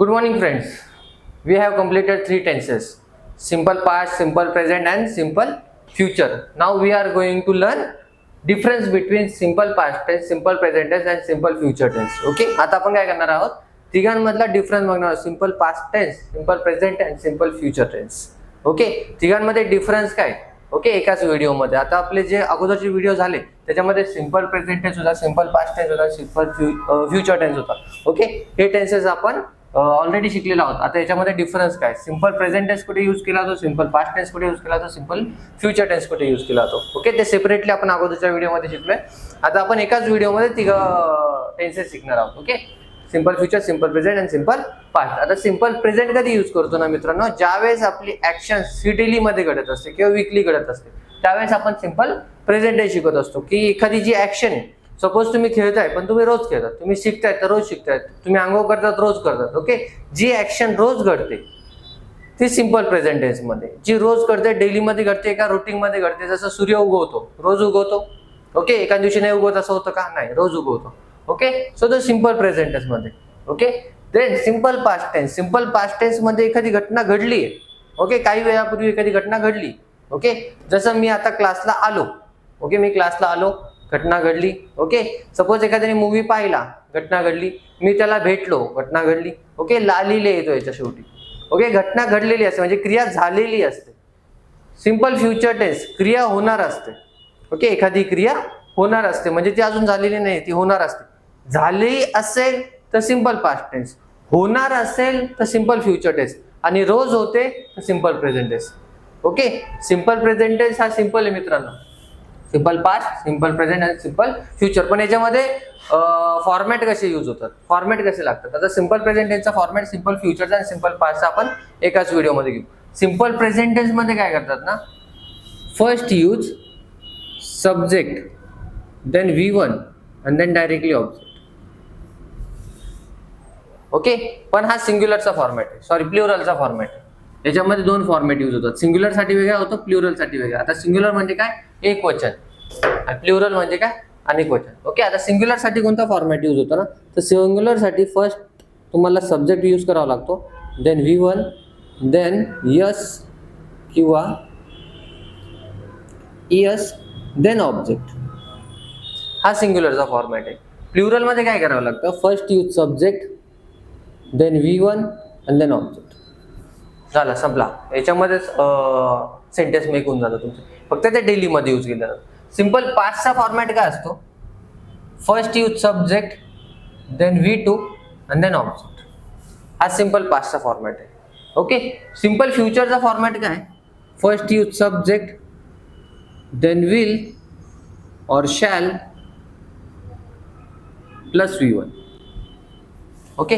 Good morning, friends. We have completed three tenses: simple past, simple present, and simple future. Now we are going to learn difference between simple past tense, simple present tense, and simple future tense. Okay? आता आपण काय करणार आहोत? तिघांमधला difference बघणार आहोत. Simple past tense, simple present आणि simple future tense. Okay, तिघांमध्ये difference काय? ओके, एकाच व्हिडिओमध्ये. आता आपले जे अगोदरचे व्हिडिओ झाले त्याच्यामध्ये सिंपल प्रेझेंट टेन्स होता, सिंपल पास्ट टेन्स होता, सिंपल फ्युचर टेन्स होता. ओके, हे टेन्सेस आपण ऑलरेडी शिकलेलो आहोत. आता याच्यामध्ये डिफरन्स काय? सिंपल प्रेझेंट टेन्स कुठे यूज केला जातो, सिंपल पास्ट टेन्स कुठे यूज केला जातो, सिंपल फ्युचर टेन्स कुठे यूज केला जातो. ओके, ते सेपरेटली आपण अगोदरच्या व्हिडिओमध्ये शिकलोय. आता आपण एकाच व्हिडिओमध्ये तिघ टेन्सेस शिकणार आहोत. Okay, simple future, simple present आणि सिंपल पास्ट. आता सिंपल प्रेझेंट कधी यूज करतो ना मित्रांनो? ज्यावेळेस आपली ऍक्शन सिटीली मध्ये घडत असते किंवा वीकली घडत असते त्यावेळेस आपण सिंपल प्रेझेंट टेन्स शिकत असतो. की एखादी जी ऍक्शन आहे, सपोज तुम्ही खेळताय पण तुम्ही रोज खेळतात, तुम्ही शिकताय तर रोज शिकताय, तुम्ही आंघोळ करतात रोज करतात. ओके, जी ऍक्शन रोज घडते ती सिंपल प्रेझेंट टेन्स मध्ये. जी रोज घडते, डेली मध्ये घडते, एका रुटीन मध्ये घडते. जसं सूर्य उगवतो, रोज उगवतो. ओके, एका दिवशी नाही उगवत असं होतं का? नाही, रोज उगवतो. Okay, so the simple present tense मध्ये. Okay, then simple past tense. Simple past tense मध्ये एखादी घटना घडली आहे. ओके, काही वेळापूर्वी एखादी घटना घडली. ओके, जसं मी आता क्लासला आलो. ओके, मी क्लासला आलो, घटना घडली. ओके, सपोज एखाद्याने मूवी पाहिला, घटना घडली. मी त्याला भेटलो, घटना घडली. ओके, लालीले येतो याच्या शेवटी. ओके, घटना घडलेली असते म्हणजे क्रिया झालेली असते. सिंपल फ्युचर टेन्स, क्रिया होणार असते. ओके, एखादी क्रिया होणार असते म्हणजे ती अजून झालेली नाही, ती होणार असते. झाली असेल तर सिंपल पास्ट टेन्स, होणार असेल तर सिंपल फ्युचर टेन्स, आणि रोज होते तर simple present tense. Okay, simple present tense हा सिंपल आहे मित्रांनो. सिंपल पास्ट, सिंपल प्रेझेंट आणि सिंपल फ्युचर. पण याच्यामध्ये फॉर्मॅट कसे यूज होतात, फॉर्मॅट कसे लागतात? आता सिंपल प्रेझेंट टेन्सचा फॉर्मॅट सिंपल फ्युचरचा आणि सिंपल पास्टचा आपण एकाच व्हिडिओमध्ये घेऊ. सिंपल प्रेझेंट टेन्स मध्ये काय करतात ना, first use subject, then V1 and then directly object. Okay, पण हा सिंग्युलरचा फॉर्मॅट आहे, सॉरी प्लुरलचा फॉर्मॅट आहे. याच्यामध्ये दोन फॉर्मॅट यूज होतात. सिंग्युलर साठी वेगळा होतो, प्लुरल साठी वेगळा. आता सिंग्युलर म्हणजे काय? एक वचन. आणि प्लुरल म्हणजे काय? अनेक वचन. ओके, आता सिंग्युलर साठी कोणता फॉर्मॅट यूज होतो ना, तर सिंग्युलर साठी फर्स्ट तुम्हाला सब्जेक्ट यूज करावा लागतो, देन V1, देन यस किंवा यस, देन ऑब्जेक्ट. हा सिंग्युलरचा फॉर्मॅट आहे. प्लुरल मध्ये काय करावं लागतं? First use subject, then V1 आणि देन ऑब्जेक्ट. झाला, संपला. याच्यामध्येच सेंटेन्स मेक होऊन जातं तुमचं. फक्त ते डेली मध्ये यूज केलं जातं. सिंपल पास्टचा फॉर्मॅट काय असतो? First use subject, then V2 आणि देन ऑब्जेक्ट. हा सिंपल पास्टचा फॉर्मॅट आहे. ओके, सिंपल फ्युचरचा फॉर्मॅट काय? First use subject, then will और shall plus V1. Okay,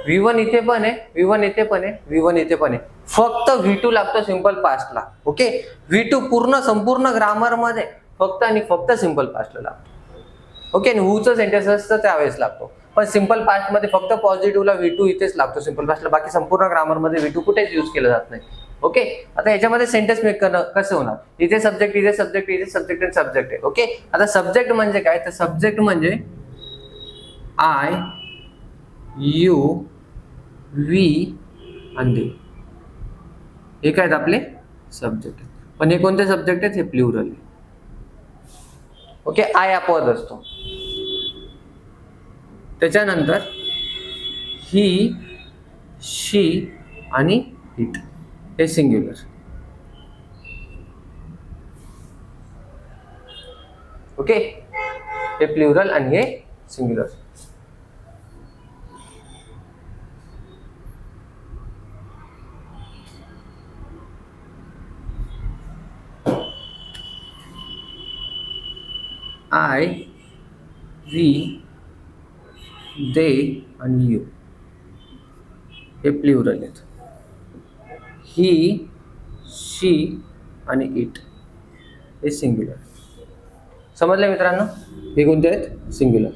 V1 इथे पण आहे, V1 इथे पण आहे, V1 इथे पण आहे. फक्त V2 लागतो सिंपल पास्टला. ओके, V2 पूर्ण संपूर्ण ग्रामर मध्ये फक्त आणि फक्त सिंपल पास्टला लागतो. ओके, आणि हूचं सेंटेन्स असतं त्यावेळेस लागतो. पण सिंपल पास्ट मध्ये फक्त पॉझिटिव्हला V2 इथेच लागतो सिंपल पास्टला. बाकी संपूर्ण ग्रामर मध्ये V2 कुठेच यूज केलं जात नाही. ओके, आता याच्यामध्ये सेंटेन्स मेक करणं कसं होणार? इथे सब्जेक्ट, इथे सब्जेक्ट, इथे सब्जेक्ट आणि सब्जेक्ट आहे. ओके, आता सब्जेक्ट म्हणजे काय? तर सब्जेक्ट म्हणजे I, you, we and they. हे काय आहेत आपले सब्जेक्ट. पण हे कोणते सब्जेक्ट आहेत? हे प्लुरल. ओके, आय अपवाद असतो. त्याच्यानंतर ही, शी आणि इट हे सिंग्युलर. ओके, हे प्लुरल आणि हे सिंग्युलर. I, we, they आणि you हे प्लुरल आहेत. ही, शी आणि इट हे सिंग्युलर. समजलं मित्रांनो? हे कोणते आहेत? सिंग्युलर.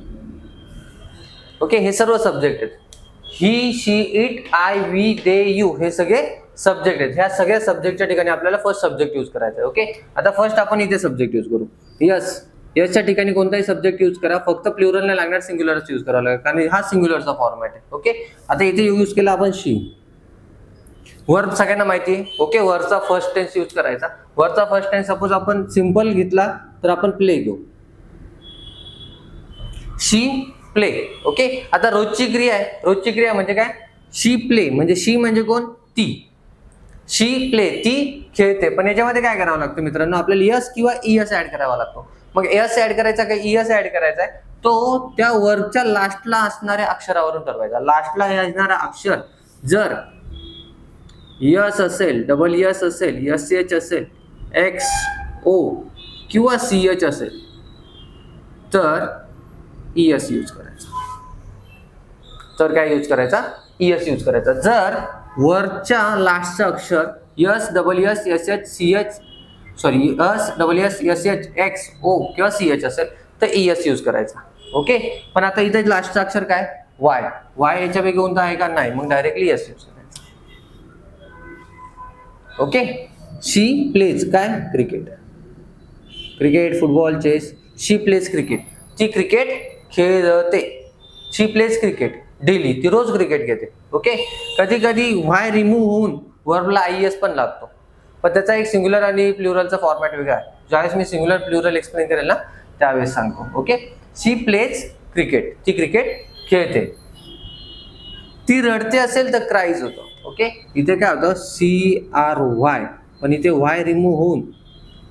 ओके, हे सर्व सब्जेक्ट आहेत. He, she, it, I, we, they, you हे सगळे सब्जेक्ट आहेत. ह्या सगळ्या सब्जेक्टच्या ठिकाणी आपल्याला फर्स्ट सब्जेक्ट यूज करायचा आहे. ओके, आता फर्स्ट आपण इथे सब्जेक्ट यूज करू. यस, यसच्या ठिकाणी कोणताही सब्जेक्ट यूज करा, फक्त प्लुरल नाही लागणार, सिंग्युलरच यूज करावा लागेल कारण हा सिंग्युलरचा फॉर्मॅट आहे. ओके, आता इथे यूज केला आपण शी. वर्ब सगळ्यांना माहिती आहे. ओके, वरचा फर्स्ट टेन्स यूज करायचा. वरचा फर्स्ट टेन्स सपोज आपण सिंपल घेतला तर आपण प्ले घेऊ, शी प्ले. ओके, आता रोजची क्रिया आहे. रोजची क्रिया म्हणजे काय? शी प्ले. म्हणजे शी म्हणजे कोण? ती. शी प्ले, ती खेळते. पण याच्यामध्ये काय करावं लागतं मित्रांनो, आपल्याला यस किंवा ईएस ऍड करावा लागतो. मग एस ऍड करायचा का ईएस ऍड करायचा आहे, तो त्या वर्बच्या लास्टला असणाऱ्या अक्षरावरून ठरवायचा. लास्टला असणारा अक्षर जर यस असेल, डबल यस असेल, एस एच असेल, एक्स ओ किंवा सी एच असेल तर ईएस यूज करायचा. तर काय यूज करायचा? ईएस यूज करायचा. जर वरच्या लास्टचं अक्षर S double S S H C H sorry S double S S H X O किंवा सी एच असेल तर ईएस यूज करायचा. ओके, पण आता इथे लास्टचं अक्षर काय? वाय. वाय याच्यापैकी कोणता आहे का? नाही, मग डायरेक्टली एस यूज करायचा. ओके, शी प्लेज काय? Cricket. Cricket, football, chess. She plays cricket. ती क्रिकेट खेळते. She plays cricket daily. ती रोज क्रिकेट घेते. ओके, कधी कधी वाय रिमूव्ह होऊन वर्बला आयएस पण लागतो, पण त्याचा एक सिंग्युलर आणि प्लुरलचा फॉर्मॅट वेगळा आहे. ज्यावेळेस मी सिंग्युलर प्लुरल एक्सप्लेन करेल ना त्यावेळेस सांगतो. Okay, she plays cricket. ती क्रिकेट खेळते. ती रडते असेल तर क्राईज होतो. ओके, इथे काय होतं? सी आर वाय, पण इथे वाय रिमूव्ह होऊन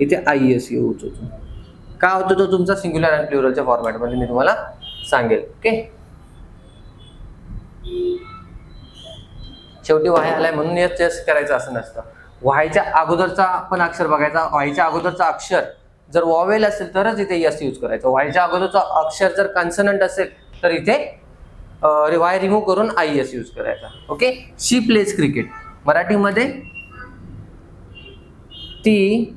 इथे आयएस यूज होतो. का होतो तो तुमचा सिंग्युलर आणि प्लुरलच्या फॉर्मॅटमध्ये मी तुम्हाला सांगेल. ओके, शेवटी वाय आलाय म्हणून यस करायचं असं नसतं. वायच्या अगोदरचा पण अक्षर बघायचा. वायच्या अगोदरचा अक्षर जर वॉवेल असेल तरच इथे यस यूज करायचं. वायच्या अगोदरचा अक्षर जर कन्सनंट असेल तर इथे वाय रिमूव्ह करून आयएस यूज करायचा. Okay, she plays cricket. मराठीमध्ये ती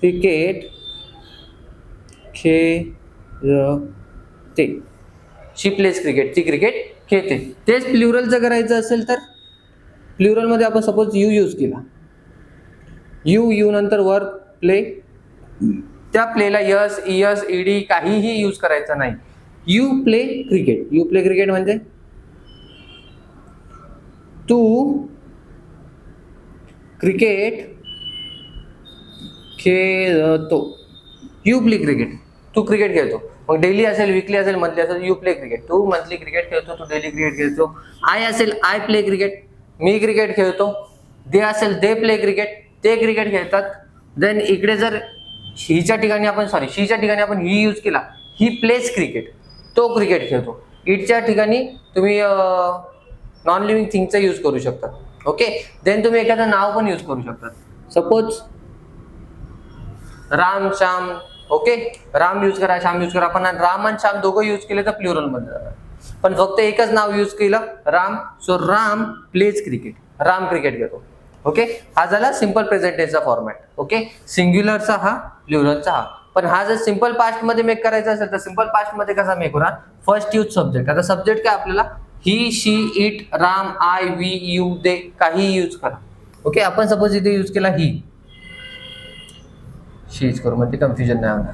क्रिकेट खेळते. She plays cricket. ती क्रिकेट खेळते. तेच प्लुरलचं करायचं असेल तर प्लुरलमध्ये आपण सपोज यू यूज केला. यू नंतर वर्ब प्ले. त्या प्लेला यस ईएस ईडी काहीही यूज करायचं नाही. You play cricket. You play cricket म्हणजे तू क्रिकेट खेळतो. You play cricket. तू क्रिकेट खेळतो. मग डेली असेल, वीकली असेल, मंथली असेल, यू प्ले क्रिकेट. तू मंथली क्रिकेट खेळतो, तू डेली क्रिकेट खेळतो. आय असेल, आय प्ले क्रिकेट. मी क्रिकेट खेळतो. दे असेल, दे प्ले क्रिकेट. ते क्रिकेट खेळतात. देन इकडे जर शीच्या ठिकाणी आपण ही यूज केला, ही प्लेज क्रिकेट. तो क्रिकेट खेळतो. इटच्या ठिकाणी तुम्ही नॉन लिव्हिंग थिंगचा यूज करू शकता. ओके, देन तुम्ही एखादं नाव पण यूज करू शकता. Suppose Ram, Shyam. Okay, Ram use करा, श्याम यूज करा. पण राम आणि श्याम दोघं यूज केले तर प्लुरल मध्ये जाणार. पण फक्त एकच नाव यूज केलं, Ram. So Ram pledge cricket. Ram cricket घेतो. ओके, हा झाला सिंपल प्रेझेंट टेन्सचा फॉर्मॅट. ओके, सिंग्युलरचा हा, प्लुरलचा हा. पण हा जर सिंपल पास्ट मध्ये मेक करायचा असेल तर सिंपल पास्ट मध्ये कसा मेक होणार? First use subject. आता सब्जेक्ट काय आपल्याला? He, she, it, Ram, I, we, you, they काही यूज करा. ओके, आपण सपोज इथे यूज केला ही, शी यूज करू म्हणजे कन्फ्युजन नाही होणार.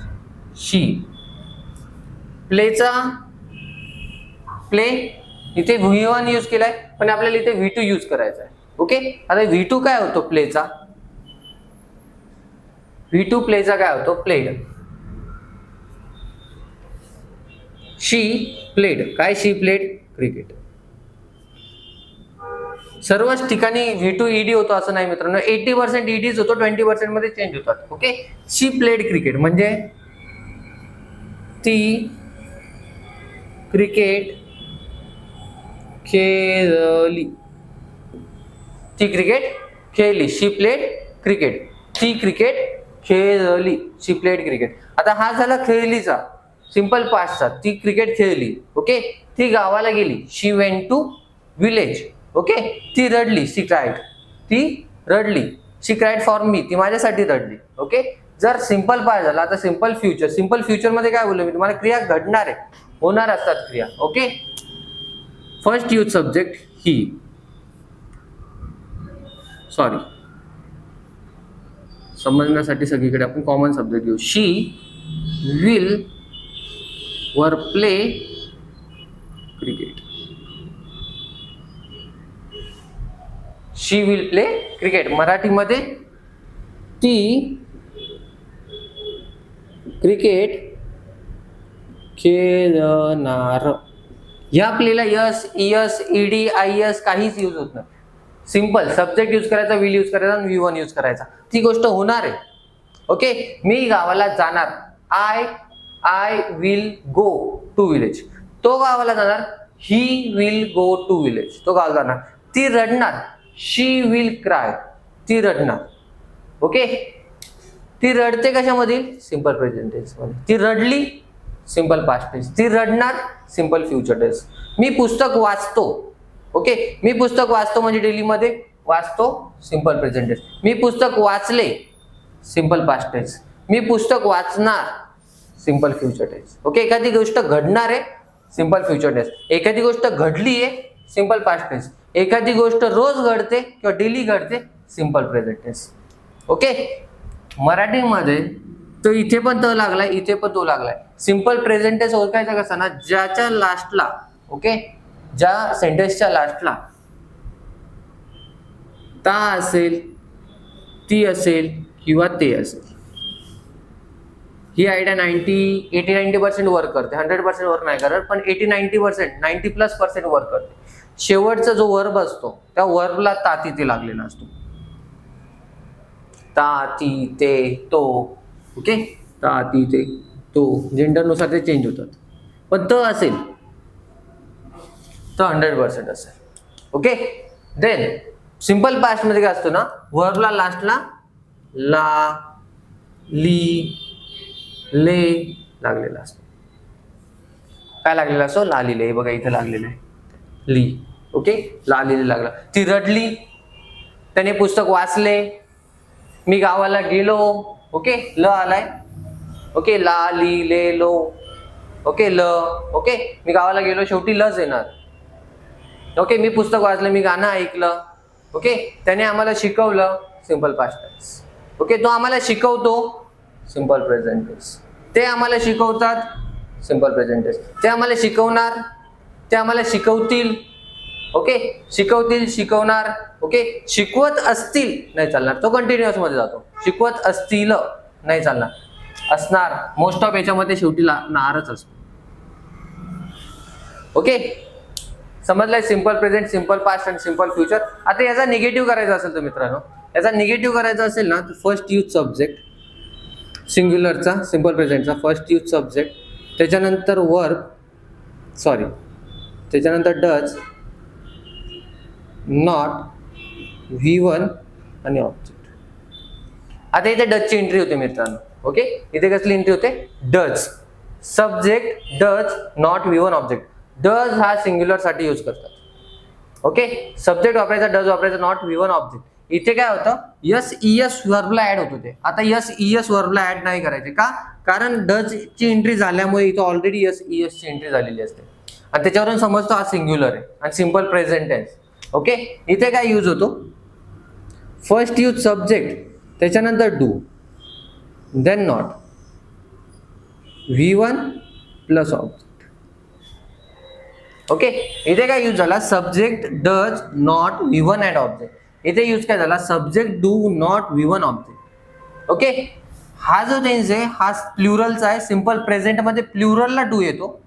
शी. प्लेचा प्ले इथे V1 यूज केलाय, पण आपल्याला इथे V2 यूज करायचा आहे. ओके, आता V2 काय होतो प्लेचा? V2 प्लेचा काय होतो? प्लेड. शी प्लेड. काय? शी प्लेड क्रिकेट. सर्वच ठिकाणी V2 ED होतो असं नाही मित्रांनो. 80% EDच होतो, 20% मध्ये चेंज होतात. ओके, शी प्लेड क्रिकेट म्हणजे ती क्रिकेट खेळली. ती क्रिकेट खेळली. शी प्लेड क्रिकेट. ती क्रिकेट खेळली. शी प्लेड क्रिकेट. आता हा झाला खेळलीचा, सिंपल पास्टचा. ती क्रिकेट खेळली. ओके, ती गावाला गेली. शी वेंट टू विलेज. ओके, ती रडली. शी क्राईड. ती रडली. शी क्राईड फॉर मी. ती माझ्यासाठी रडली. ओके, जर सिंपल पास्ट झाला. आता सिंपल फ्युचर. सिंपल फ्युचर मध्ये काय बोललो मी तुम्हाला? क्रिया घडणार आहे, होणार असतात क्रिया. ओके, फर्स्ट यूज सब्जेक्ट ही. सॉरी, समजण्यासाठी सगळीकडे आपण कॉमन सब्जेक्ट घेऊ. शी विल वर play cricket. She will play cricket. मराठीमध्ये ती क्रिकेट खेळणार. या प्लेला यस, ईएस, ईडी, आयएस काहीच यूज होत नाही. सिंपल सब्जेक्ट यूज करायचा, विल यूज करायचा आणि V1 यूज करायचा. ती गोष्ट होणार आहे. ओके, मी गावाला जाणार. I will go to village. तो गावाला जाणार. He will go to village. तो गावाला जाणार. ती रडणार. शी विल क्राय. ती रडणार. ओके, ती रडते कशामधील? सिंपल प्रेझेंट टेन्स मध्ये. ती रडली, सिंपल पास्ट टेन्स. ती रडणार, सिंपल फ्युचर टेन्स. मी पुस्तक वाचतो. ओके, मी पुस्तक वाचतो म्हणजे डेली मध्ये वाचतो, सिंपल प्रेझेंट टेन्स. मी पुस्तक वाचले, सिंपल पास्ट टेन्स. मी पुस्तक वाचणार, सिंपल फ्युचर टेन्स. ओके, एखादी गोष्ट घडणार आहे, सिंपल फ्युचर टेन्स. एखादी गोष्ट घडली आहे, सिंपल पास्ट टेन्स. एखादी गोष्ट रोज घडते किंवा डेली घडते, सिंपल प्रेझेंट टेन्स. ओके, मराठीमध्ये तो इथे पण तो लागलाय, इथे पण तो लागलाय. सिंपल प्रेझेंट टेन्स ओळखायचा कसा ना, ज्याच्या लास्टला, ओके, ज्या सेंटेन्सच्या लास्टला ता असेल, ती असेल किंवा ते असेल. ही आयडिया 80-90% वर्क करते. 100% वर्क नाही करत, पण 80-90%, 90+% वर्क करते. शेवटचा जो वर्ब असतो त्या वर्बला ता तिथे लागलेला असतो. ता, ती, ते, तो. ओके, ता, ती, ते, तो. जेंडरनुसार ते चेंज होतात. पण त असेल तर 100% असेल. ओके, देन सिंपल पास्ट मध्ये काय असतो ना, वर्बला लास्टला ला, ली, ले लागलेला असतो. काय लागलेला असतो? ला, लिले. हे बघा इथे लागलेलं आहे, ली. ओके, ला, लिले लागला. ती रडली, त्याने पुस्तक वाचले. मी गावाला गेलो. ओके, ल आलाय. ओके, ला, ली, ले, लो. ओके, ल. ओके, मी गावाला गेलो, शेवटी लच येणार. ओके, मी पुस्तक वाचलं, मी गाणं ऐकलं. ओके, त्याने आम्हाला शिकवलं, सिंपल पास्ट टेन्स. ओके, तो आम्हाला शिकवतो, सिंपल प्रेझेंट टेन्स. ते आम्हाला शिकवतात, सिंपल प्रेझेंट टेन्स. ते आम्हाला शिकवणार, ते आम्हाला शिकवतील. ओके, शिकवतील, शिकवणार. ओके, शिकवत असतील नाही चालणार, तो कंटिन्युअस मध्ये जातो. शिकवत असतील नाही चालणार, असणार. मोस्ट ऑफ याच्यामध्ये शेवटी नारच असतो. ओके, समजलंय? सिंपल प्रेझेंट, सिंपल पास्ट आणि सिंपल फ्युचर. आता याचा निगेटिव्ह करायचा असेल तर मित्रांनो, याचा निगेटिव्ह करायचा असेल ना, तर फर्स्ट यूज सब्जेक्ट सिंग्युलरचा, सिंपल प्रेझेंटचा फर्स्ट यूज सब्जेक्ट, त्याच्यानंतर वर्ब, सॉरी, त्याच्यानंतर डज, नॉट, V1 आणि ऑब्जेक्ट. आता इथे डजची एंट्री होते मित्रांनो. ओके, इथे कसली एंट्री होते? Does. Subject does, not, V1 object. Does हा सिंग्युलर साठी यूज करतात. ओके, सब्जेक्ट वापरायचा, डज वापरायचा, नॉट, V1 ऑब्जेक्ट. इथे काय होतं? यस, ईएस वर्बला ऍड होत होते. आता यस, ईएस वर्बला ऍड नाही करायचे. का? कारण डज ची एंट्री झाल्यामुळे इथं ऑलरेडी यस, ईएस ची एंट्री झालेली असते आणि त्याच्यावरून समजतो हा सिंग्युलर आहे आणि सिंपल प्रेझेंट टेन्स. ओके, इथे काय यूज होतो? फर्स्ट यूज सब्जेक्ट, त्याच्यानंतर do, then not, V1 plus object. Okay, इथे काय यूज झाला? Subject does, not, V1 and object. इथे यूज काय झाला? Subject do, not, V1 object. Okay, हा जो टेन्स आहे हा प्लुरलचा आहे. सिंपल प्रेझेंट मध्ये प्लुरलला डू येतो,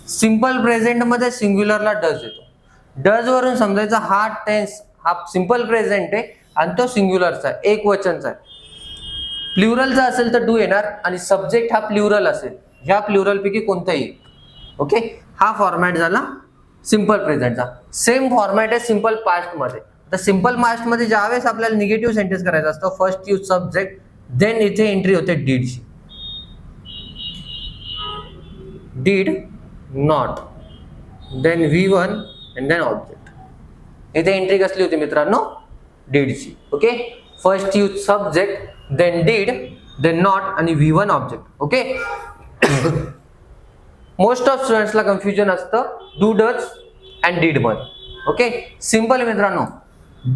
सिंपल प्रेझेंट मध्ये सिंग्युलरला डज येतो. डज वरून समजायचा हा टेन्स हा सिंपल प्रेझेंट आहे आणि तो सिंग्युलरचा आहे, एक वचनचा आहे. प्लुरलचा असेल तर डू येणार आणि सब्जेक्ट हा प्लुरल असेल, ह्या प्लुरल पैकी कोणताही. ओके, हा फॉर्मॅट झाला सिंपल प्रेझेंटचा. सेम फॉर्मॅट आहे सिंपल पास्ट मध्ये. तर सिंपल पास्ट मध्ये ज्यावेळेस आपल्याला निगेटिव्ह सेंटेन्स करायचा असतो, फर्स्ट यूज सब्जेक्ट, देन इथे एंट्री होते डीडची. Did, not, then V1 and then object. इथे एंट्री कसली होती मित्रांनो? डीडची. Okay, first use subject, then did, then not आणि V1 object. Okay, most of स्टुडंट्सला कन्फ्युजन असतं डू, डज अँड डीड मध्ये. ओके, सिंपल मित्रांनो,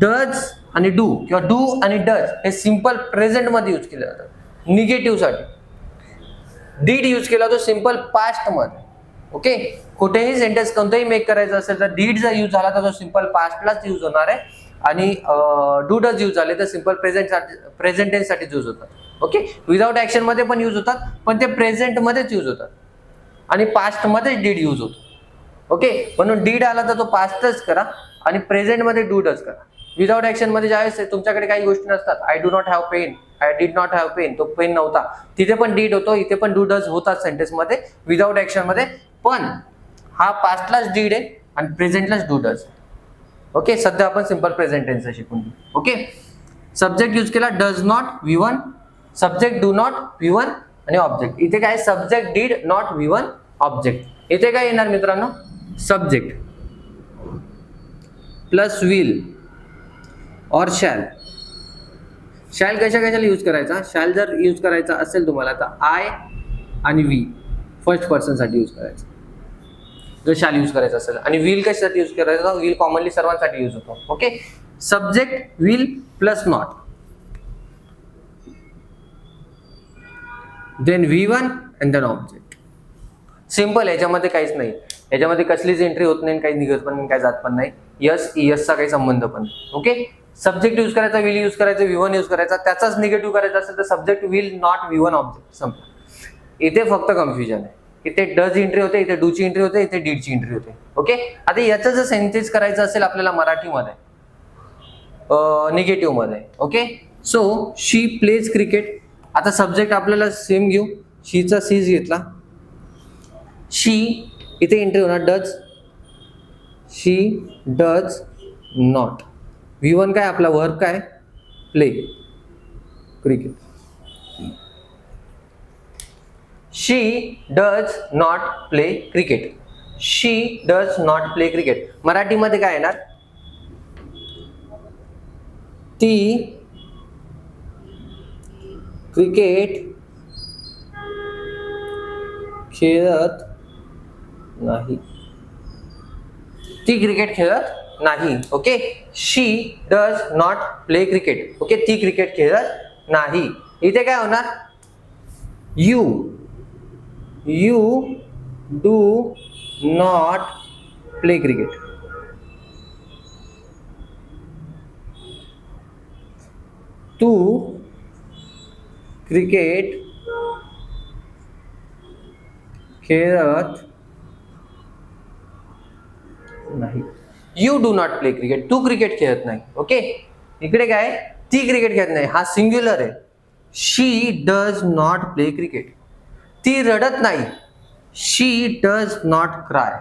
डज आणि डू किंवा डू आणि डज हे सिंपल प्रेझेंट मध्ये यूज केले जातात निगेटिव्ह साठी. डीड यूज केला तो सिंपल पास्ट मध्ये. ओके, कुठेही सेंटेन्स कोणतेही मेक करायचं असेल तर डीड जर यूज झाला तर तो सिंपल पास्टलाच यूज होणार आहे आणि डू डज यूज झाले तर सिंपल प्रेझेंट टेन्स साठी यूज होतात. ओके, विदाउट ऍक्शन मध्ये पण यूज होतात पण ते प्रेझेंट मध्येच यूज होतात आणि पास्ट मध्ये डीड यूज होतो. ओके, म्हणून डीड आला तर तो पास्टच करा आणि प्रेझेंट मध्ये डू डज करा. विदाउट ऍक्शन मध्ये ज्यावेळेस तुमच्याकडे काही गोष्टी नसतात, I do not have pen, I did not have pen, तो पेन नव्हता, तिथे पण डीड होतो, इथे पण डू डज होतात सेंटेन्स मध्ये विदाउट ऍक्शन मध्ये, पण हा पास्टलाच डीड आहे आणि प्रेझेंटलाच डू डज. ओके, सध्या आपण सिंपल प्रेझेंट टेन्स शिकून घेऊ. ओके, सब्जेक्ट यूज केला does not V1, subject do not V1 आणि ऑब्जेक्ट. इथे काय subject did not V1 object. इथे काय येणार मित्रांनो, सब्जेक्ट प्लस विल और शॅल. शॅल कशाला यूज करायचा, शॅल जर यूज करायचा असेल तुम्हाला तर आय आणि वी फर्स्ट पर्सन साठी यूज करायचा जर शॅल यूज करायचा असेल, आणि विल कशासाठी यूज करायचा, विल कॉमनली सर्वांसाठी यूज होतो. Okay, subject will plus not, then V1 and then object. Simple, याच्यामध्ये काहीच नाही, याच्यामध्ये कसलीच एंट्री होत नाही, काही निघत पण नाही, काही जात पण नाही, यसचा काही संबंध पण नाही. ओके, सब्जेक्ट यूज करायचा, विल यूज करायचा, V1 यूज करायचा, त्याचाच निगेटिव्ह करायचा असेल तर subject will not V1 object. संपलं. इथे फक्त कन्फ्युजन आहे, इथे डज एंट्री होते, इथे डू ची एंट्री होते, इथे डीड ची एंट्री होते. ओके, आता याचं जर सेंटेन्स करायचं असेल आपल्याला मराठीमध्ये निगेटिव्ह मध्ये. Okay, so she plays cricket. आता सब्जेक्ट आपल्याला सेम घेऊ, शीचा सीज घेतला, शी इथे एंट्री होणार does, she does not. V1 काय आपला वर्क काय, play cricket. She does not play cricket, she does not play cricket. मराठीमध्ये काय येणार, ती क्रिकेट खेळत नाही, ती क्रिकेट खेळत नाही. Okay, she does not play cricket. Okay, ती क्रिकेट खेळत नाही. इथे काय होणार, you do not play cricket. तू क्रिकेट खेळत नाही. You do not play cricket, तू क्रिकेट खेळत नाही. ओके, इकडे काय, ती क्रिकेट खेळत नाही, हा सिंग्युलर आहे. शी डज नॉट प्ले क्रिकेट, ती रडत नाही. शी डज नॉट क्राय,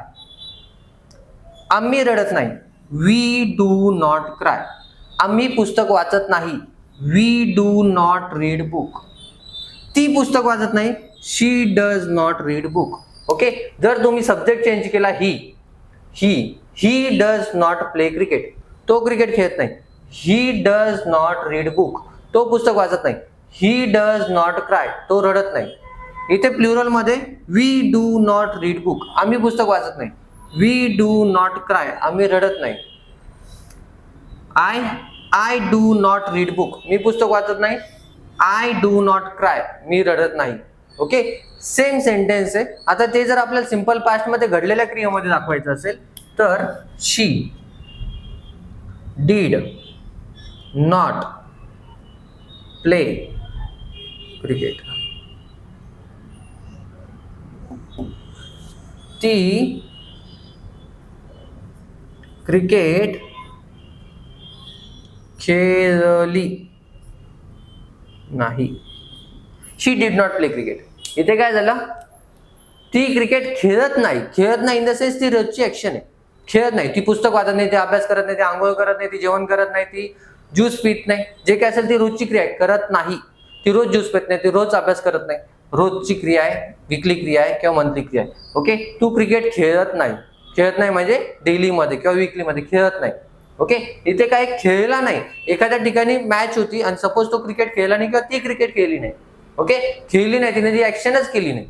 आम्ही रडत नाही. वी डू नॉट क्राय, आम्ही पुस्तक वाचत नाही. We do not read book, ती पुस्तक वाचत नाही. She does not read book. Okay, जर तुम्ही सब्जेक्ट चेंज केला, he does not play cricket, तो क्रिकेट खेळत नाही. He does not read book, तो पुस्तक वाचत नाही. ही डज नॉट क्राय, तो रडत नाही. इथे प्लुरल मध्ये we do not read book, आम्ही पुस्तक वाचत नाही. वी डू नॉट क्राय, आम्ही रडत नाही. I do not read book, मी पुस्तक वाचत नाही. आय डू नॉट क्राय, मी रडत नाही. ओके, सेम सेंटेन्स आहे. आता ते जर आपल्याला सिंपल पास्ट मध्ये घडलेल्या क्रियेमध्ये दाखवायचं असेल तर she did not play cricket, ती क्रिकेट खेळली नाही. She did not play cricket. इथे काय झालं, ती क्रिकेट खेळत नाही. खेळत नाही इन द सेन्स ती रोजची ऍक्शन आहे. खेळत नाही, ती पुस्तक वाचत नाही, ती अभ्यास करत नाही, ती आंघोळ करत नाही, ती जेवण करत नाही, ती ज्यूस पित नाही, जे काय असेल ती रोजची क्रिया आहे. करत नाही, ती रोज ज्यूस पित नाही, ती रोज अभ्यास करत नाही, रोजची क्रिया आहे, वीकली क्रिया आहे किंवा मंथली क्रिया आहे. ओके, तू क्रिकेट खेळत नाही. खेळत नाही म्हणजे डेली मध्ये किंवा वीकली मध्ये खेळत नाही. ओके, इथे काय खेळला नाही, एखाद्या ठिकाणी मॅच होती आणि सपोज तो क्रिकेट खेळला नाही किंवा ती क्रिकेट खेळली नाही. ओके, खेळली नाही, तिने ती ऍक्शनच केली नाही.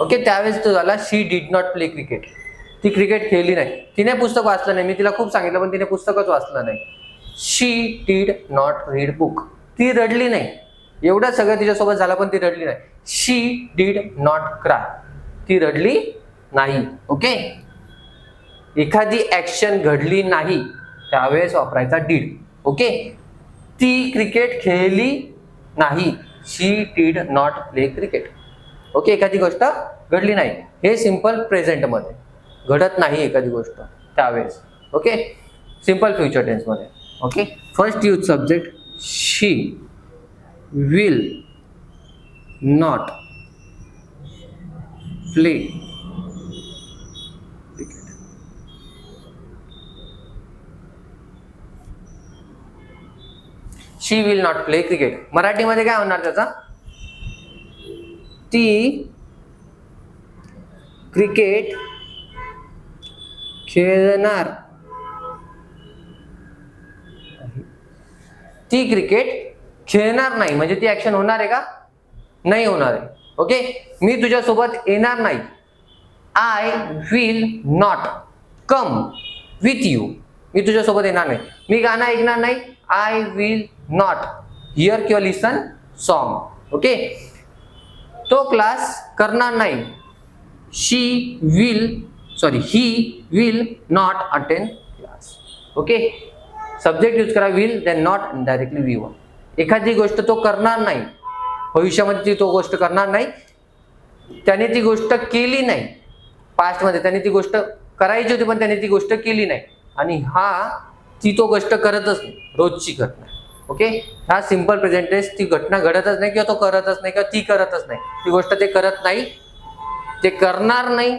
ओके, त्यावेळेस तो झाला शी डिड नॉट प्ले क्रिकेट, ती क्रिकेट खेळली नाही. तिने पुस्तक वाचलं नाही, मी तिला खूप सांगितलं पण तिने पुस्तकच वाचलं नाही. She did not read book. ती रडली नाही. एवढं सगळं तिच्यासोबत झालं पण ती रडली नाही. She did not cry. ती रडली नाही. ओके. एखादी ऍक्शन घडली नाही त्यावेळेस वापरायचा डिड. ओके. ती क्रिकेट खेळली नाही. She did not play cricket. Okay. एखादी गोष्ट घडली नाही हे सिंपल प्रेझेंट मध्ये. घडत नाही एखादी गोष्ट त्यावेळेस. ओके. सिंपल फ्युचर टेन्स मध्ये. Okay. First use subject she will not play cricket. She will not play cricket. मराठीमध्ये काय होणार त्याचा? ती क्रिकेट खेळणार. ती क्रिकेट खेळणार नाही म्हणजे ती ऍक्शन होणार आहे का? नाही होणार आहे. ओके. मी तुझ्यासोबत येणार नाही. I will not come with you. मी तुझ्यासोबत येणार नाही. मी गाणं ऐकणार नाही. आय विल नॉट हिअर किंवा लिसन सॉन्ग. ओके. तो क्लास करणार नाही. He will not attend class. Okay. Subject use करा will, then not, directly V1. एखादी गोष्ट तो करणार नाही. भविष्यामध्ये ती तो गोष्ट करणार नाही. त्याने ती गोष्ट केली नाही. पास्टमध्ये त्याने ती गोष्ट करायची होती पण त्याने ती गोष्ट केली नाही. आणि ती तो गोष्ट करतच नाही. रोजची घटना. ओके. हा सिंपल प्रेझेंट टेन्स. ती घटना घडतच नाही किंवा तो करतच नाही किंवा ती करतच नाही. ती गोष्ट ते करत नाही, ते करणार नाही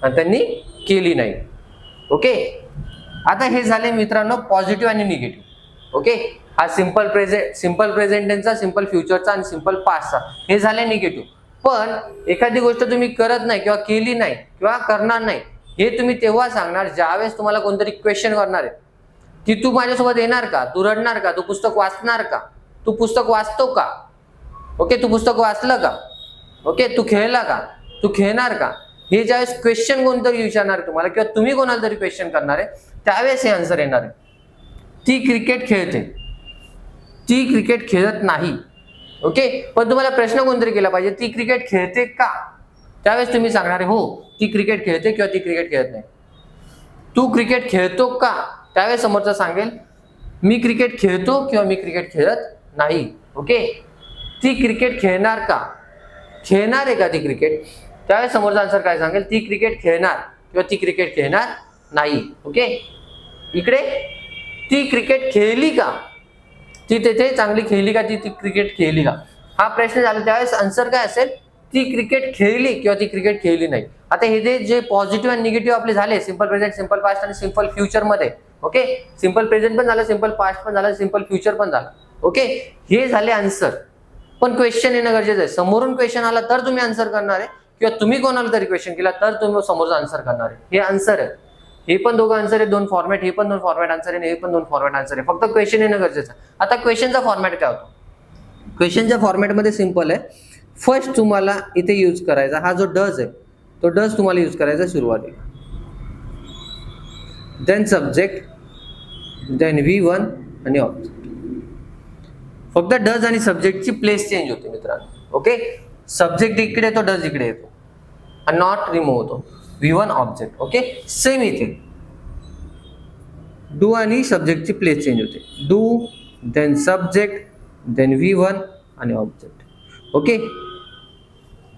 आणि त्यांनी केली नाही. ओके. आता हे झाले मित्रांनो पॉझिटिव्ह आणि निगेटिव्ह. ओके. हा सिंपल प्रेझेंट टेन्सचा, सिंपल फ्युचरचा आणि सिंपल पास्टचा. हे झाले निगेटिव्ह. पण एखादी गोष्ट तुम्ही करत नाही किंवा केली नाही किंवा करणार नाही हे तुम्ही तेव्हा सांगणार ज्यावेळेस तुम्हाला कोणतरी क्वेश्चन करणार आहे की तू माझ्यासोबत येणार का? तू रडणार का? तू पुस्तक वाचणार का? तू पुस्तक वाचतो का? ओके. तू पुस्तक वाचलं का? ओके. तू खेळला का? तू खेळणार का? हे ज्यावेळेस क्वेश्चन कोणतरी विचारणार आहे तुम्हाला किंवा तुम्ही कोणाला तरी क्वेश्चन करणार आहे त्यावेळेस हे आन्सर येणार आहे. ती क्रिकेट खेळते. ती क्रिकेट खेळत नाही. ओके. पण तुम्हाला प्रश्न कोणतरी केला पाहिजे ती क्रिकेट खेळते का? त्यावेळेस तुम्ही सांगणार आहे हो ती क्रिकेट खेळते किंवा ती क्रिकेट खेळत नाही. तू क्रिकेट खेळतो का? त्यावेळेस समोरचा सांगेल मी क्रिकेट खेळतो किंवा मी क्रिकेट खेळत नाही. ओके. ती क्रिकेट खेळणार का? खेळणार आहे का ती क्रिकेट? त्यावेळेस समोरचा आन्सर काय सांगेल? ती क्रिकेट खेळणार किंवा ती क्रिकेट खेळणार नाही. ओके. इकडे ती क्रिकेट खेळली का? ती तेथे चांगली खेळली का? ती क्रिकेट खेळली का? हा प्रश्न झाला त्यावेळेस आन्सर काय असेल? ती क्रिकेट खेळली किंवा ती क्रिकेट खेळली नाही. आता हे जे पॉझिटिव्ह आणि निगेटिव्ह आपले झाले सिंपल प्रेझेंट, सिंपल पास्ट आणि सिंपल फ्युचर मध्ये. ओके. सिंपल प्रेझेंट पण झालं, सिंपल पास्ट पण झालं, सिंपल फ्युचर पण झालं. ओके. हे झाले आन्सर. पण क्वेश्चन येणं गरजेचं आहे. समोरून क्वेश्चन आला तर तुम्ही आन्सर करणार आहे किंवा तुम्ही कोणाला तरी क्वेश्चन केला तर तुम्ही समोरचा आन्सर करणार आहे. हे आन्सर आहे. हे पण दोघं आन्सर आहे. 2 फॉर्मॅट. हे पण 2 फॉर्मॅट आन्सर आहे. हे पण 2 फॉर्मॅट आन्सर आहे. फक्त क्वेश्चन येणं गरजेचं आहे. आता क्वेश्चनचा फॉर्मॅट काय होतो? क्वेश्चनच्या फॉर्मॅटमध्ये सिंपल आहे. फर्स्ट तुम्हाला इथे यूज करायचा हा जो डज आहे तो डज तुम्हाला यूज करायचा सुरुवातीला. देन सब्जेक्ट, देन V1 आणि ऑब्जेक्ट. फक्त डज आणि सब्जेक्टची प्लेस चेंज होते मित्रांनो. ओके. सब्जेक्ट इकडे येतो, डज इकडे येतो आणि नॉट रिमूव्ह होतो. V1 object. ओके. सेम इथे डू आणि सब्जेक्टची प्लेस चेंज होते. Do, then subject, then V1 आणि ऑब्जेक्ट. ओके.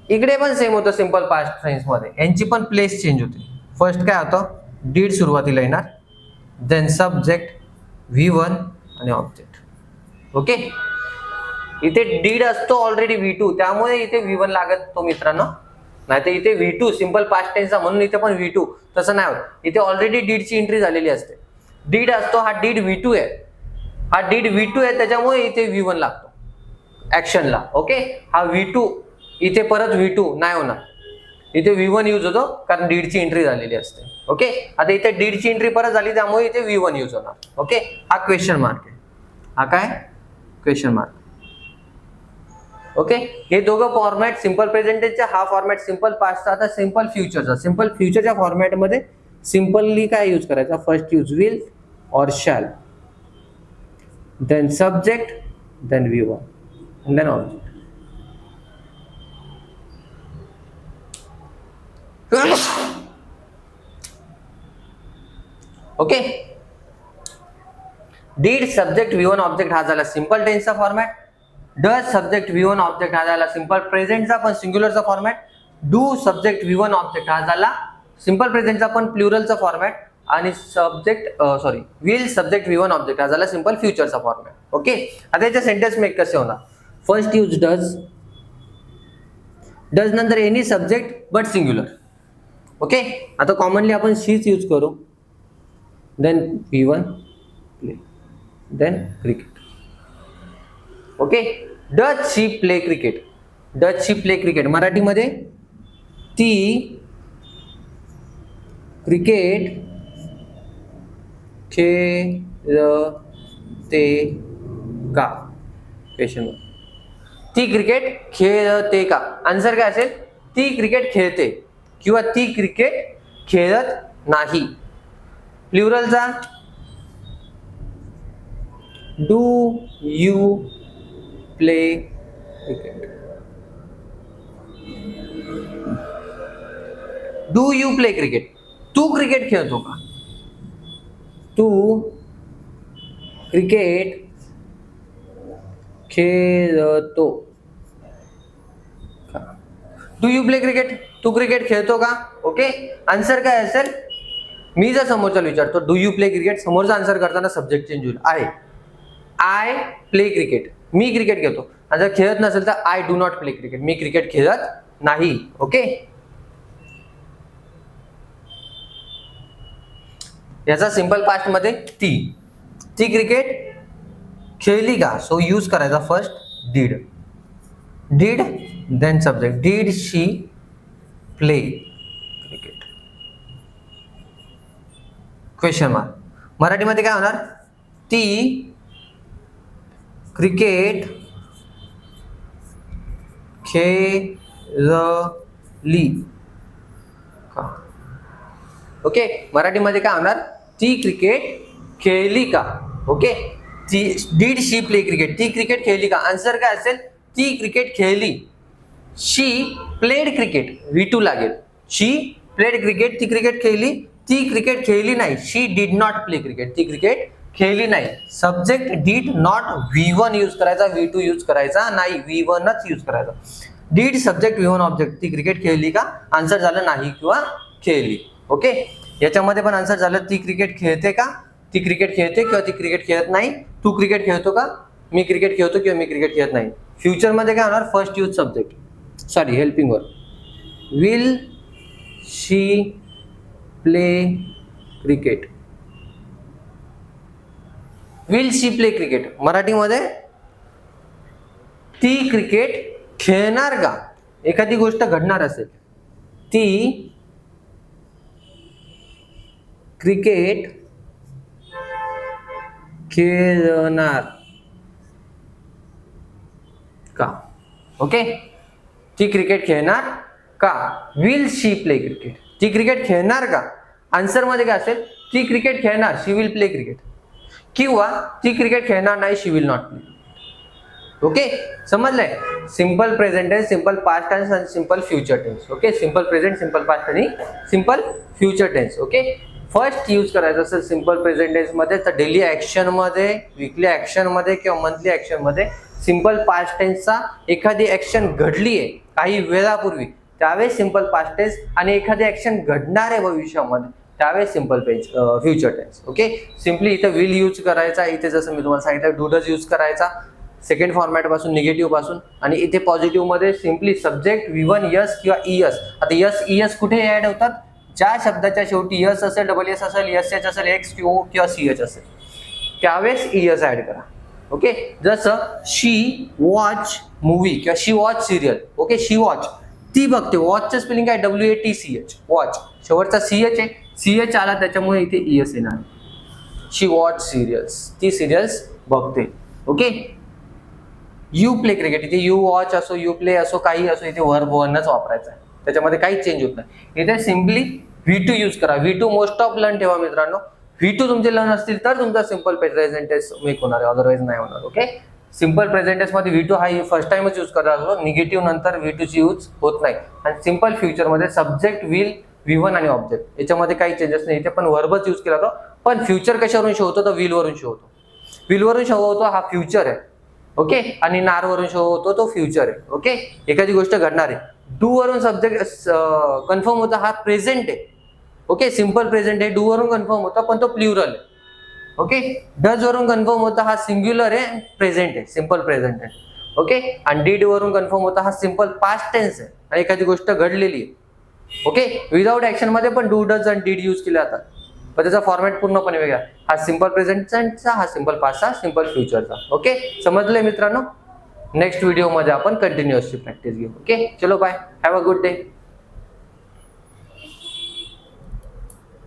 इकडे पण सेम होतं सिंपल पास्ट टेन्स मध्ये. यांची पण प्लेस चेंज होते. फर्स्ट काय होतं? डीड सुरुवातीला येणार, देन सब्जेक्ट, V1 आणि ऑब्जेक्ट. ओके. इथे डीड असतो ऑलरेडी V2 त्यामुळे इथे V1 लागत तो मित्रांनो. नाही तर इथे V2 सिंपल पास्ट टेन्सचा म्हणून इथे पण V2. तसं नाही होत. इथे ऑलरेडी डीडची एंट्री झालेली असते. डीड असतो हा डीड V2 आहे. हा डीड V2 आहे त्याच्यामुळे इथे V1 लागतो ऍक्शनला. ओके. हा V2 इथे परत V2 नाही होणार. इथे V1 यूज होतो कारण डीडची एंट्री झालेली असते. ओके. आता इथे डीडची एंट्री परत झाली त्यामुळे इथे V1 यूज होणार. ओके. हा क्वेश्चन मार्क आहे. हा काय? Question mark. ओके. हे दोघं फॉर्मॅट सिंपल प्रेझेंटेजचा, हा फॉर्मॅट सिंपल पास्टचा. आता सिंपल फ्युचरचा. सिंपल फ्युचरच्या फॉर्मॅटमध्ये सिंपलली काय यूज करायचा? First use will or shall. then subject, then V1, and then object. ओके. did subject V1 ऑब्जेक्ट हा झाला सिंपल टेन्सचा format. does subject V1 object हा झाला सिंपल प्रेझेंटचा पण सिंग्युलरचा format. do subject V1 object हा झाला सिंपल प्रेझेंटचा पण प्लुरलचा फॉर्मॅट. आणि subject will subject V1 object हा झाला सिंपल फ्युचरचा फॉर्मॅट. ओके. आता याचे सेंटेन्स मेक कसे होणार. First use does. डज नंतर any subject but singular. Okay. आता कॉमनली आपण शीच यूज करू. Then V1 play, then cricket. Okay. Does she play cricket. Does she play cricket मराठीमध्ये ती क्रिकेट खेळते का. क्वेश्चन. ती क्रिकेट खेळते का. आन्सर काय असेल. ती क्रिकेट खेळते किंवा ती क्रिकेट खेळत नाही. प्लुरलचा do you play cricket. Do you play cricket. तू क्रिकेट खेळतो का. तू क्रिकेट खेळतो का. Do you play cricket. तू क्रिकेट खेळतो का. ओके. आन्सर काय असेल. मी जर समोरच्याला विचारतो डू यू प्ले क्रिकेट, समोरचा आन्सर करताना सब्जेक्ट चेंज होईल. I play cricket. मी क्रिकेट खेळतो. आणि जर खेळत नसेल तर I do not play cricket. मी क्रिकेट खेळत नाही. ओके. याचा सिंपल पास्ट मध्ये ती क्रिकेट खेळली का. सो यूज करायचा first did. Did then subject. Did she play cricket. Question mark. मराठीमध्ये काय होणार. ती क्रिकेट खेळली का. ओके. मराठीमध्ये काय होणार. ती क्रिकेट खेळली का. ओके. ती डीड शी प्ले क्रिकेट. ती क्रिकेट खेळली का. आन्सर काय असेल. ती क्रिकेट खेळली. शी प्लेड क्रिकेट. V2 लागेल. शी प्लेड क्रिकेट. ती क्रिकेट खेळली. ती क्रिकेट खेळली नाही. She did not play cricket. ती क्रिकेट खेळली नाही. Subject did not V1 use करायचा. V2 यूज करायचा नाही. V1च यूज करायचा. Did subject V1 object. ती क्रिकेट खेळली का. आन्सर झालं नाही किंवा खेळली. ओके. याच्यामध्ये पण आन्सर झालं ती क्रिकेट खेळते का. ती क्रिकेट खेळते किंवा ती क्रिकेट खेळत नाही. तू क्रिकेट खेळतो का. मी क्रिकेट खेळतो किंवा मी क्रिकेट खेळत नाही. फ्युचर मध्ये काय होणार. First use subject sorry helping verb. Will she play cricket. Will she play cricket मराठीमध्ये ती क्रिकेट खेळणार का. एखादी गोष्ट घडणार असेल. ती क्रिकेट खेळणार का. ओके. ती क्रिकेट खेळणार का. Will she play cricket. ती क्रिकेट खेळणार का. आन्सर मध्ये काय असेल. ती क्रिकेट खेळणार. She will play cricket. किंवा ती क्रिकेट खेळणार नाही. She will not play. Okay. समजलंय. Simple present tense, simple past tense आणि simple future tense. Okay. Simple present, simple past आणि simple future tense. Okay. First use करायचं असेल सिंपल प्रेझेंट टेन्स मध्ये तर डेली ऍक्शन मध्ये, वीकली ऍक्शन मध्ये किंवा मंथली ऍक्शन मध्ये सिंपल पास्ट टेन्सचा एखादी ऍक्शन घडलीये काही वेळापूर्वी त्यावेळेस सिंपल पास्ट टेन्स आणि एखादी ऍक्शन घडणार आहे भविष्यामध्ये त्यावेळेस simple future tense. Okay. Simply इथं विल यूज करायचा. इथे जसं मी तुम्हाला सांगितलं डू डज यूज करायचा सेकंड फॉर्मॅट पासून निगेटिव्ह पासून. आणि इथे पॉझिटिव्ह मध्ये सिम्पली सब्जेक्ट V1 यस किंवा ES. आता यस ES कुठे ऍड होतात. ज्या शब्दाच्या शेवटी यस असेल, डबल एस असेल, SH असेल, X किंवा CH असेल त्यावेळेस ES ऍड करा. ओके. जसं शी वॉच मूवी किंवा शी वॉच सिरियल. ओके. शी वॉच ती बघते. वॉचचं स्पेलिंग काय WATCH. वॉच शेवटचा CH आहे. CH आला त्याच्यामुळे इथे ES येणार. शी वॉच सिरियल्स. ती सिरियल्स बघते. ओके. You play cricket. इथे यू वॉच असो, यू प्ले असो, काही असो, इथे वर्ब वनच वापरायचा आहे. त्याच्यामध्ये काहीच चेंज होत नाही. इथे सिम्पली V2 यूज करा. V2 मोस्ट ऑफ लर्न ठेवा मित्रांनो. V2 तुमचे लर्न असतील तर तुमचा सिम्पल प्रेझेंट टेन्स मेक होणार आहे, अदरवाइज नाही होणार. ओके, सिम्पल प्रेझेंट टेन्स मध्ये V2 हा फर्स्ट टाइमच यूज करत असतो, निगेटिव्ह नंतर V2 ची यूज होत नाही. आणि सिम्पल फ्युचर मध्ये सब्जेक्ट, विल, V1 आणि ऑब्जेक्ट याच्यामध्ये काही चेंजेस नाही, इथे पण वर्बच यूज केला जातो. पण फ्युचर कशावरून शो होतो तर विल वरून शो होतो. विल वरून शो होतो हा फ्युचर आहे. ओके, आणि नार वरून शो होतो तो फ्युचर आहे. ओके, एखादी गोष्ट घडणार आहे. डू वरून सब्जेक्ट कन्फर्म होता हा प्रेझेंट आहे. ओके, सिम्पल प्रेझेंट आहे, डू वरून कन्फर्म होता पण तो प्लुरल आहे. ओके, डज वरून कन्फर्म होता हा सिंग्युलर आहे, प्रेझेंट आहे, सिम्पल प्रेझेंट आहे. ओके, आणि डीड वरून कन्फर्म होता हा सिम्पल पास्ट टेन्स आहे आणि एखादी गोष्ट घडलेली आहे. ओके, विदाउट ऍक्शन मध्ये पण डू, डज आणि डीड यूज केले जातात, पण त्याचा फॉर्मॅट पूर्णपणे वेगळा. हा सिम्पल प्रेझेंटचा, हा सिम्पल पास्टचा, सिम्पल फ्युचरचा. ओके, समजले मित्रांनो? नेक्स्ट व्हिडिओ मध्ये आपण कंटिन्युअसची प्रॅक्टिस घेऊ. ओके, चलो bye, have a good day.